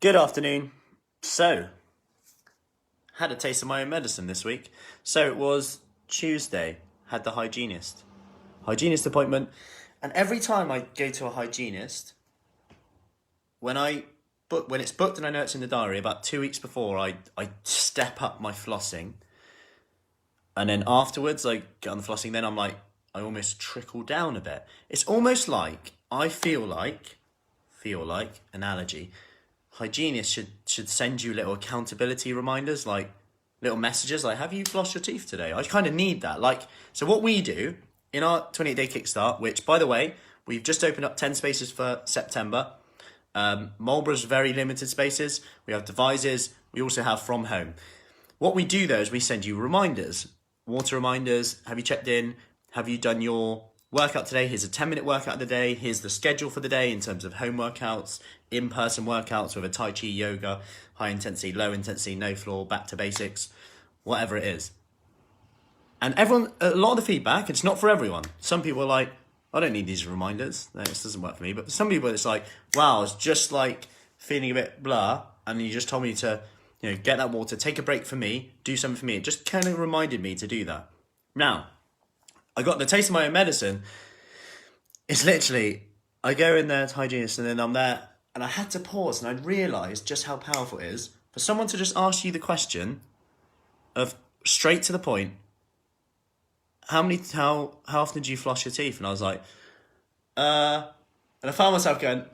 Good afternoon. So, had a taste of my own medicine this week. So it was Tuesday, had the hygienist appointment. And every time I go to a hygienist, when it's booked and I know it's in the diary, about 2 weeks before, I step up my flossing. And then afterwards, I get on the flossing, then I almost trickle down a bit. It's almost like, I feel like, analogy, hygienists should send you little accountability reminders, like little messages like, have you flossed your teeth today? I kind of need that. So what we do in our 28-day Kickstart, which, by the way, we've just opened up 10 spaces for September. Marlborough's very limited spaces. We have Devizes. We also have From Home. What we do, though, is we send you reminders, water reminders. Have you checked in? Have you done your workout today? Here's a 10-minute workout of the day. Here's the schedule for the day in terms of home workouts, in-person workouts with a Tai Chi, yoga, high intensity, low intensity, no floor, back to basics, whatever it is. And a lot of the feedback, it's not for everyone. Some people are like, I don't need these reminders. No, this doesn't work for me. But for some people, it's like, wow, it's just like feeling a bit blah. And you just told me to, get that water, take a break for me, do something for me. It just kind of reminded me to do that. Now, I got the taste of my own medicine. It's literally, I go in there to hygienist and then I'm there and I had to pause and I realised just how powerful it is for someone to just ask you the question of straight to the point, how often do you floss your teeth? And I was like, and I found myself going,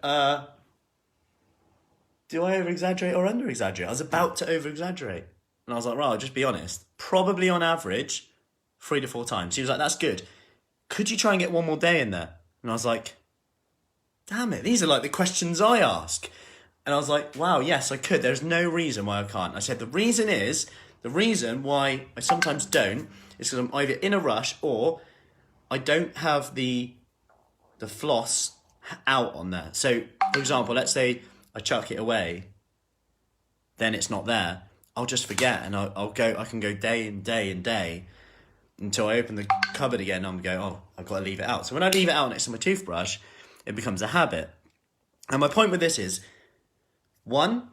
do I over-exaggerate or under-exaggerate? I was about to over-exaggerate. And I was like, right, I'll just be honest. Probably on average, 3 to 4 times. She was like, that's good. Could you try and get one more day in there? And I was like, damn it, these are like the questions I ask. And I was like, wow, yes, I could. There's no reason why I can't. I said, the reason why I sometimes don't is because I'm either in a rush or I don't have the floss out on there. So, for example, let's say I chuck it away, then it's not there. I'll just forget and I can go day and day and day until I open the cupboard again and I'm going, oh, I've got to leave it out. So when I leave it out next to my toothbrush, it becomes a habit. And my point with this is, 1,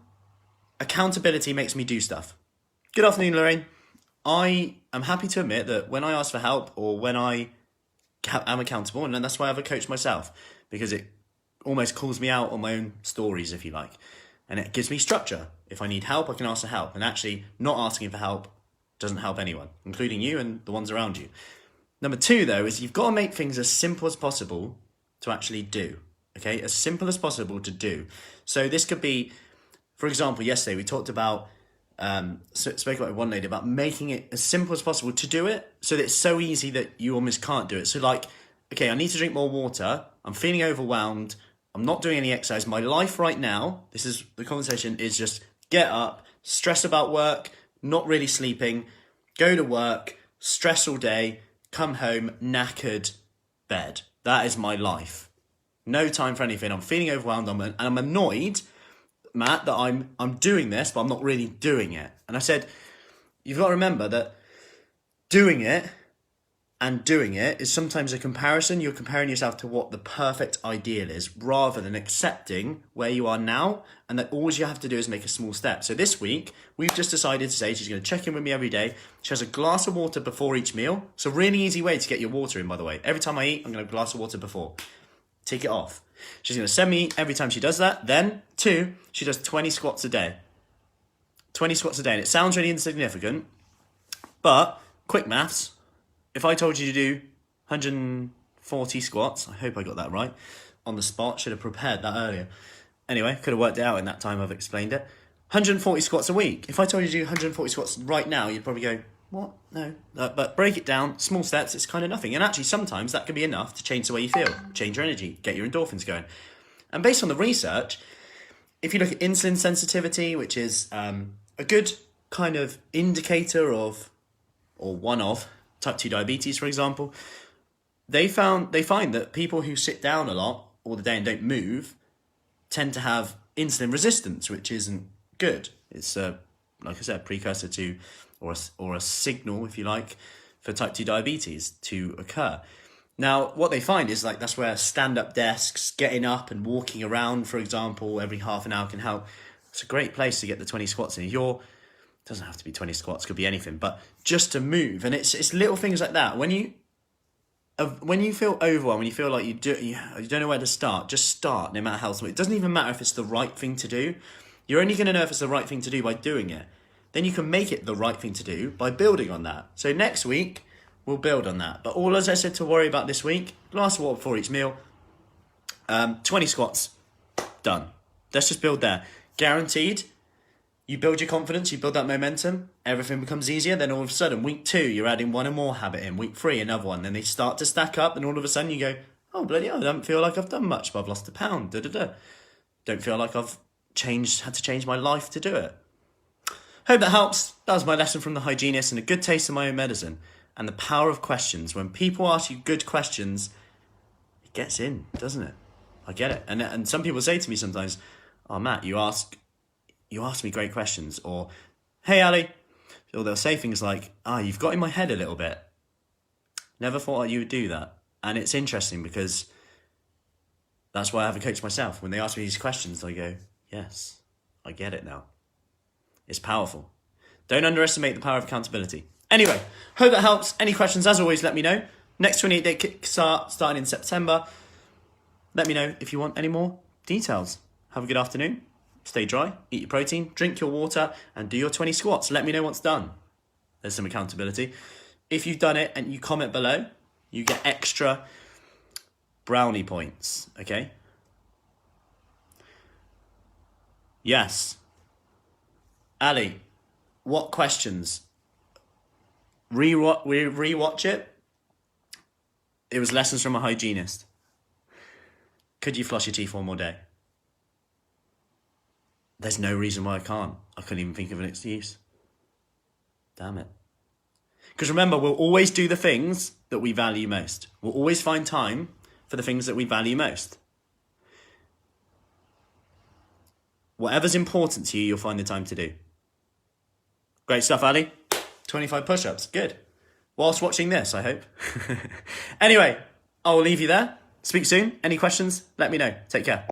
accountability makes me do stuff. Good afternoon, Lorraine. I am happy to admit that when I ask for help or when I am accountable, and that's why I have a coach myself, because it almost calls me out on my own stories, if you like. And it gives me structure. If I need help, I can ask for help. And actually, not asking for help doesn't help anyone, including you and the ones around you. Number 2, though, is you've got to make things as simple as possible to actually do. Okay, as simple as possible to do. So this could be, for example, yesterday we talked about, spoke about one lady about making it as simple as possible to do it, so that it's so easy that you almost can't do it. So like, okay, I need to drink more water. I'm feeling overwhelmed. I'm not doing any exercise. My life right now, the conversation is just get up, stress about work, not really sleeping, go to work, stress all day, come home, knackered, bed. That is my life. No time for anything. I'm feeling overwhelmed and I'm annoyed, Matt, that I'm doing this, but I'm not really doing it. And I said, you've got to remember that doing it and doing it is sometimes a comparison. You're comparing yourself to what the perfect ideal is rather than accepting where you are now and that all you have to do is make a small step. So this week, we've just decided to say she's going to check in with me every day. She has a glass of water before each meal. It's a really easy way to get your water in, by the way. Every time I eat, I'm going to have a glass of water before. Take it off. She's going to send me every time she does that. Then, 2, she does 20 squats a day. 20 squats a day. And it sounds really insignificant, but quick maths. If I told you to do 140 squats, I hope I got that right, on the spot, should have prepared that earlier. Anyway, could have worked it out in that time I've explained it. 140 squats a week. If I told you to do 140 squats right now, you'd probably go, what? No. But break it down, small steps, it's kind of nothing. And actually, sometimes that can be enough to change the way you feel, change your energy, get your endorphins going. And based on the research, if you look at insulin sensitivity, which is a good kind of indicator of, or one of, type 2 diabetes, for example, they find that people who sit down a lot all the day and don't move tend to have insulin resistance, which isn't good. It's like I said, precursor to, or a signal, if you like, for type 2 diabetes to occur. Now, what they find is like that's where stand-up desks, getting up and walking around, for example, every half an hour can help. It's a great place to get the 20 squats in. It doesn't have to be 20 squats, could be anything, but just to move. And it's little things like that. When you feel overwhelmed, when you feel like you don't know where to start, just start, no matter how small. It doesn't even matter if it's the right thing to do. You're only going to know if it's the right thing to do by doing it. Then you can make it the right thing to do by building on that. So next week, we'll build on that. But all, as I said, to worry about this week, glass of water before each meal, 20 squats, done. Let's just build there. Guaranteed, you build your confidence, you build that momentum, everything becomes easier. Then all of a sudden, week 2, you're adding one or more habit in. Week 3, another one. Then they start to stack up, and all of a sudden you go, oh, bloody hell, I don't feel like I've done much, but I've lost a pound. Don't feel like I've had to change my life to do it. Hope that helps. That was my lesson from the hygienist and a good taste of my own medicine. And the power of questions. When people ask you good questions, it gets in, doesn't it? I get it. And some people say to me sometimes, oh, Matt, you ask me great questions. Or, hey, Ali. Or they'll say things like, you've got in my head a little bit. Never thought you would do that. And it's interesting because that's why I have a coach myself. When they ask me these questions, I go, yes, I get it now. It's powerful. Don't underestimate the power of accountability. Anyway, hope that helps. Any questions, as always, let me know. Next 28-day Kickstart starting in September. Let me know if you want any more details. Have a good afternoon. Stay dry, eat your protein, drink your water, and do your 20 squats. Let me know what's done. There's some accountability. If you've done it and you comment below, you get extra brownie points, okay? Yes. Ali, what questions? Rewatch it. It was lessons from a hygienist. Could you floss your teeth one more day? There's no reason why I can't. I couldn't even think of an excuse. Damn it. Because remember, we'll always do the things that we value most. We'll always find time for the things that we value most. Whatever's important to you, you'll find the time to do. Great stuff, Ali. 25 push-ups. Good. Whilst watching this, I hope. Anyway, I'll leave you there. Speak soon. Any questions? Let me know. Take care.